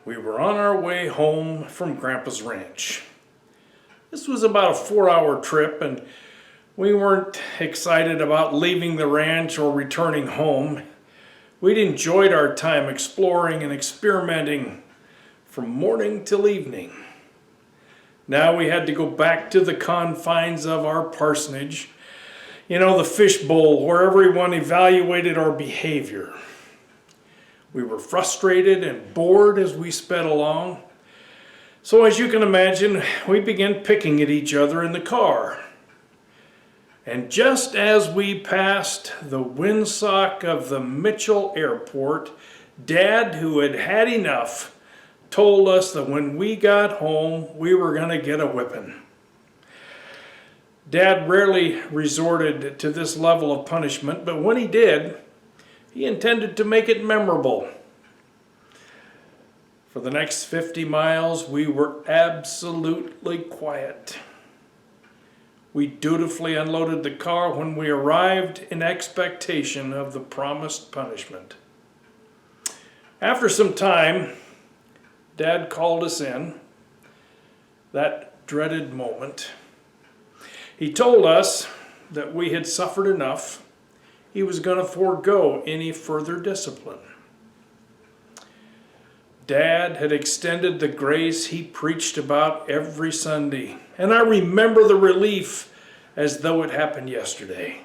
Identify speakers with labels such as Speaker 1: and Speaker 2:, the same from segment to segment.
Speaker 1: We were on our way home from Grandpa's ranch. This was about a 4-hour trip, and we weren't excited about leaving the ranch or returning home. We'd enjoyed our time exploring and experimenting from morning till evening. Now we had to go back to the confines of our parsonage, the fishbowl where everyone evaluated our behavior. We were frustrated and bored as we sped along. So as you can imagine, we began picking at each other in the car. And just as we passed the windsock of the Mitchell Airport, Dad, who had had enough, told us that when we got home, we were going to get a whipping. Dad rarely resorted to this level of punishment, but when he did, he intended to make it memorable. For the next 50 miles, we were absolutely quiet. We dutifully unloaded the car when we arrived in expectation of the promised punishment. After some time, Dad called us in, that dreaded moment. He told us that we had suffered enough. He was going to forego any further discipline. Dad had extended the grace he preached about every Sunday, and I remember the relief as though it happened yesterday.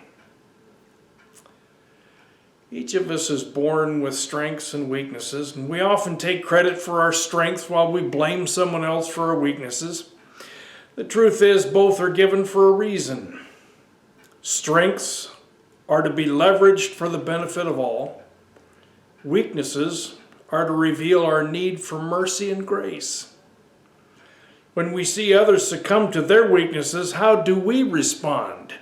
Speaker 1: Each of us is born with strengths and weaknesses, and we often take credit for our strengths while we blame someone else for our weaknesses. The truth is, both are given for a reason. Strengths are to be leveraged for the benefit of all. Weaknesses are to reveal our need for mercy and grace. When we see others succumb to their weaknesses, how do we respond?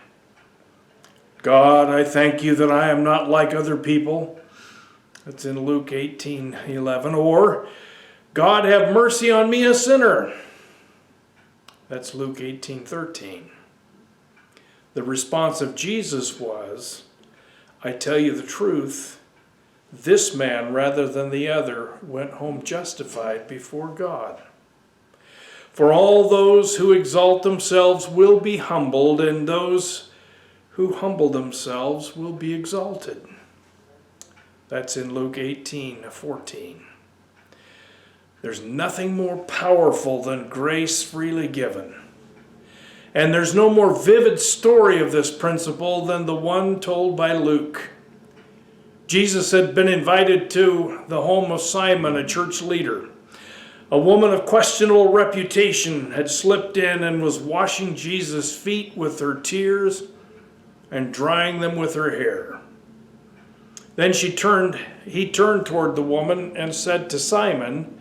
Speaker 1: God, I thank you that I am not like other people. That's in Luke 18:11. Or, God, have mercy on me, a sinner. That's Luke 18:13. The response of Jesus was, I tell you the truth, this man rather than the other went home justified before God. For all those who exalt themselves will be humbled, and those who humble themselves will be exalted. That's in Luke 18:14. There's nothing more powerful than grace freely given. And there's no more vivid story of this principle than the one told by Luke. Jesus had been invited to the home of Simon, a church leader. A woman of questionable reputation had slipped in and was washing Jesus' feet with her tears and drying them with her hair. Then he turned toward the woman and said to Simon,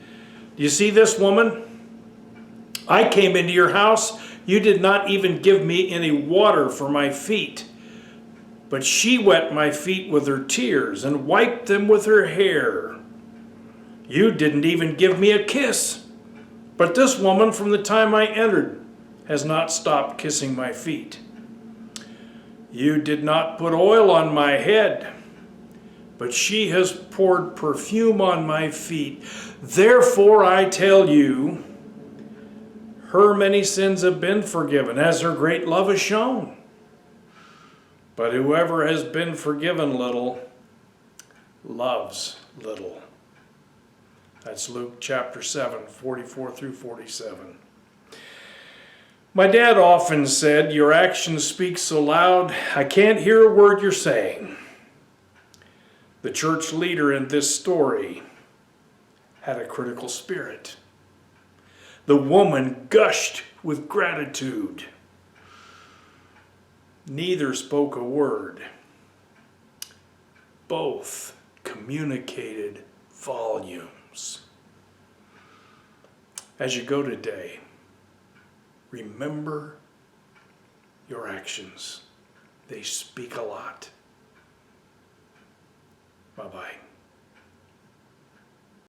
Speaker 1: do you see this woman? I came into your house. You did not even give me any water for my feet. But she wet my feet with her tears and wiped them with her hair. You didn't even give me a kiss. But this woman, from the time I entered, has not stopped kissing my feet. You did not put oil on my head, but she has poured perfume on my feet. Therefore, I tell you, her many sins have been forgiven, as her great love is shown. But whoever has been forgiven little, loves little. That's Luke chapter 7, 44 through 47. My dad often said, your actions speak so loud, I can't hear a word you're saying. The church leader in this story had a critical spirit. The woman gushed with gratitude. Neither spoke a word. Both communicated volumes. As you go today, remember your actions. They speak a lot. Bye-bye.